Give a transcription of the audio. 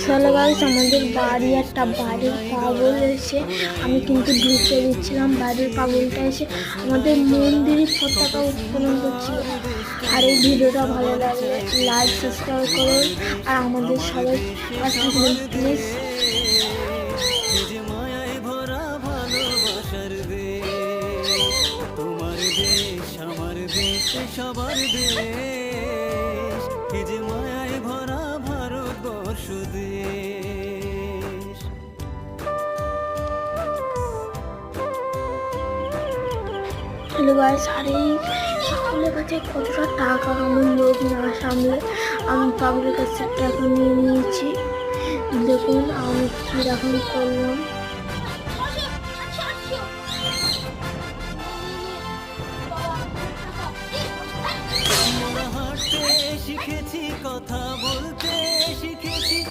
চলো গাইস, আমাদের বাড়ি একটা বাড়ির পাগল এসে, আমি কিন্তু ঢুকে দিচ্ছিলাম। বাড়ির পাগলটা এসে আমাদের মন্দিরে পতাকা উত্তোলন করছিল। আর এই ভিডিওটা ভালো লাগলে লাইক সাবস্ক্রাইব করুন আর আমাদের সবাই পাশে থাকবেন প্লিজ। তোমার দেশ আমার দেশ সবার দেশ, এই যে মায়ায় ভরা ভারতবর্ষ দেশ। হ্যালো গাইস, আর এই পাগলের কাছে কতটা টাকা, আমার লোক না সামলে আমি পাগলের কাছে টাকা নিয়ে নিয়েছি। দেখুন আমি কিরকম করলাম।